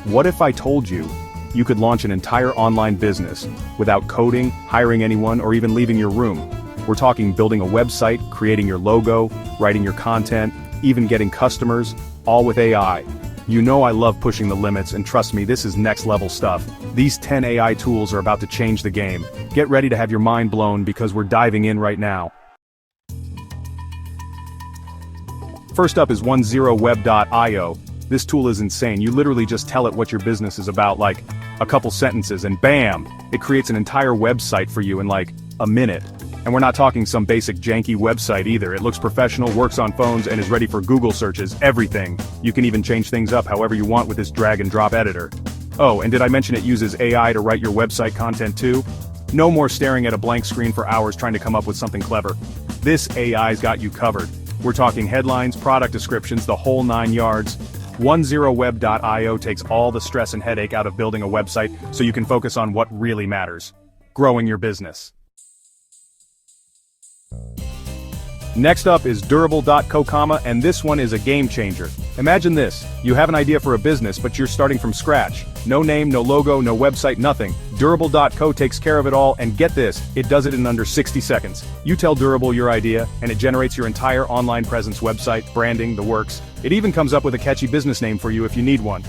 What if I told you you could launch an entire online business without coding, hiring anyone, or even leaving your room? We're talking building a website, creating your logo, writing your content, even getting customers, all with AI. You know I love pushing the limits, and trust me, this is next level stuff. These 10 AI tools are about to change the game. Get ready to have your mind blown because we're diving in right now. First up is 10web.io. This tool is insane. You literally just tell it what your business is about, like a couple sentences, and bam! It creates an entire website for you in like a minute. And we're not talking some basic janky website either. It looks professional, works on phones, and is ready for Google searches, everything. You can even change things up however you want with this drag and drop editor. Oh, and did I mention it uses AI to write your website content too? No more staring at a blank screen for hours trying to come up with something clever. This AI's got you covered. We're talking headlines, product descriptions, the whole 9 yards. 10web.io takes all the stress and headache out of building a website so you can focus on what really matters: growing your business. Next up is Durable.co, and this one is a game changer. Imagine this: you have an idea for a business, but you're starting from scratch. No name, no logo, no website, nothing. Durable.co takes care of it all, and get this, it does it in under 60 seconds. You tell Durable your idea, and it generates your entire online presence, website, branding, the works. It even comes up with a catchy business name for you if you need one.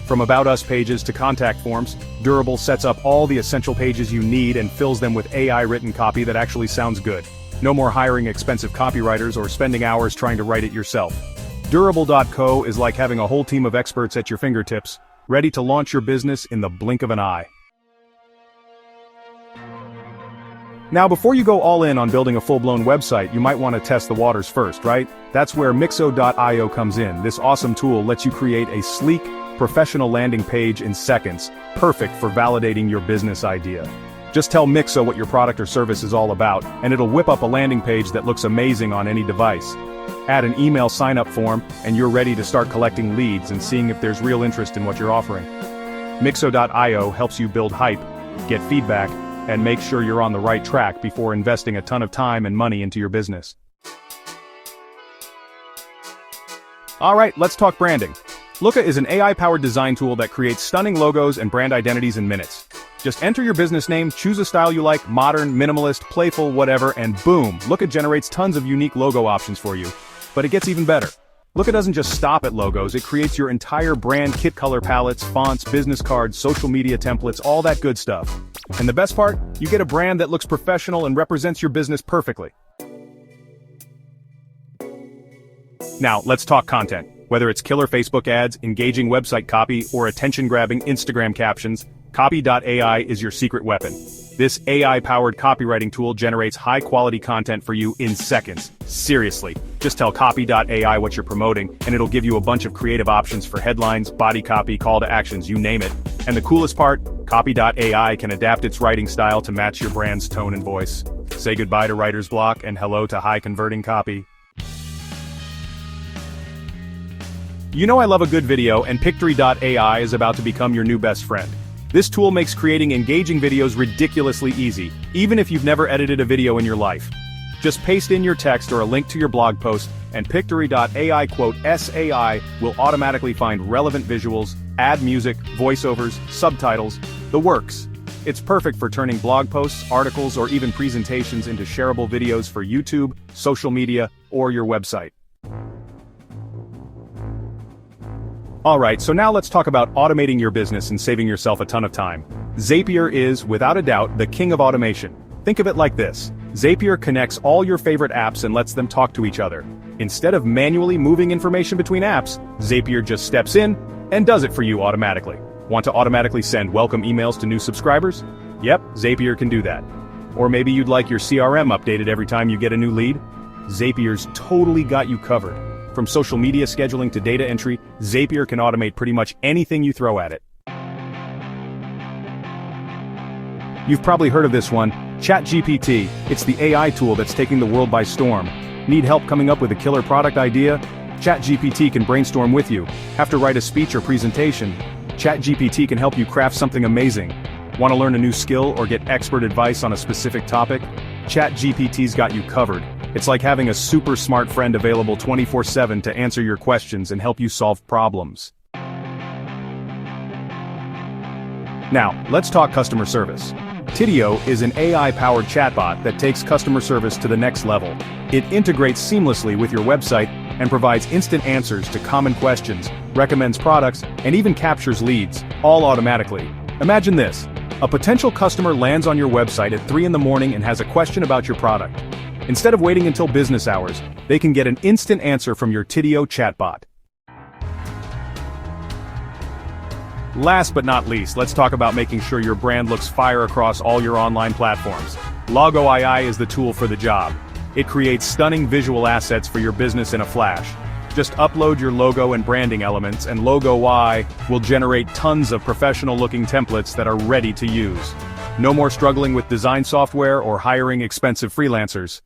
From About Us pages to contact forms, Durable sets up all the essential pages you need and fills them with AI-written copy that actually sounds good. No more hiring expensive copywriters or spending hours trying to write it yourself. Durable.co is like having a whole team of experts at your fingertips, ready to launch your business in the blink of an eye. Now, before you go all in on building a full-blown website, you might want to test the waters first, right? That's where Mixo.io comes in. This awesome tool lets you create a sleek, professional landing page in seconds, perfect for validating your business idea. Just tell Mixo what your product or service is all about, and it'll whip up a landing page that looks amazing on any device. Add an email sign-up form, and you're ready to start collecting leads and seeing if there's real interest in what you're offering. Mixo.io helps you build hype, get feedback, and make sure you're on the right track before investing a ton of time and money into your business. Alright, let's talk branding. Looka is an AI-powered design tool that creates stunning logos and brand identities in minutes. Just enter your business name, choose a style you like, modern, minimalist, playful, whatever, and boom, Looka generates tons of unique logo options for you. But it gets even better. Looka doesn't just stop at logos, it creates your entire brand kit color palettes, fonts, business cards, social media templates, all that good stuff. And the best part? You get a brand that looks professional and represents your business perfectly. Now, let's talk content. Whether it's killer Facebook ads, engaging website copy, or attention-grabbing Instagram captions, Copy.ai is your secret weapon. This AI-powered copywriting tool generates high-quality content for you in seconds. Seriously, just tell Copy.ai what you're promoting, and it'll give you a bunch of creative options for headlines, body copy, call to actions, you name it. And the coolest part, Copy.ai can adapt its writing style to match your brand's tone and voice. Say goodbye to writer's block and hello to high-converting copy. You know I love a good video, and Pictory.ai is about to become your new best friend. This tool makes creating engaging videos ridiculously easy, even if you've never edited a video in your life. Just paste in your text or a link to your blog post, and Pictory.ai SAI will automatically find relevant visuals, add music, voiceovers, subtitles, the works. It's perfect for turning blog posts, articles, or even presentations into shareable videos for YouTube, social media, or your website. Alright, so now let's talk about automating your business and saving yourself a ton of time. Zapier is, without a doubt, the king of automation. Think of it like this. Zapier connects all your favorite apps and lets them talk to each other. Instead of manually moving information between apps, Zapier just steps in and does it for you automatically. Want to automatically send welcome emails to new subscribers? Yep, Zapier can do that. Or maybe you'd like your CRM updated every time you get a new lead? Zapier's totally got you covered. From social media scheduling to data entry, Zapier can automate pretty much anything you throw at it. You've probably heard of this one, ChatGPT. It's the AI tool that's taking the world by storm. Need help coming up with a killer product idea? ChatGPT can brainstorm with you. Have to write a speech or presentation? ChatGPT can help you craft something amazing. Want to learn a new skill or get expert advice on a specific topic? ChatGPT's got you covered. It's like having a super smart friend available 24/7 to answer your questions and help you solve problems. Now, let's talk customer service. Tidio is an AI-powered chatbot that takes customer service to the next level. It integrates seamlessly with your website and provides instant answers to common questions, recommends products, and even captures leads, all automatically. Imagine this. A potential customer lands on your website at 3 in the morning and has a question about your product. Instead of waiting until business hours, they can get an instant answer from your Tidio chatbot. Last but not least, let's talk about making sure your brand looks fire across all your online platforms. LogoAI is the tool for the job. It creates stunning visual assets for your business in a flash. Just upload your logo and branding elements, and LogoAI will generate tons of professional-looking templates that are ready to use. No more struggling with design software or hiring expensive freelancers.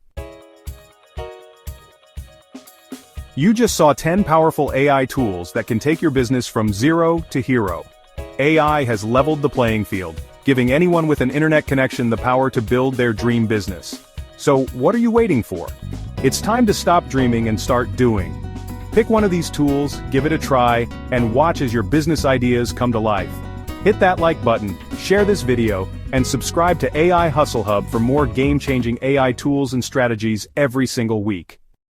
You just saw 10 powerful AI tools that can take your business from zero to hero. AI has leveled the playing field, giving anyone with an internet connection the power to build their dream business. So, what are you waiting for? It's time to stop dreaming and start doing. Pick one of these tools, give it a try, and watch as your business ideas come to life. Hit that like button, share this video, and subscribe to AI Hustle Hub for more game-changing AI tools and strategies every single week.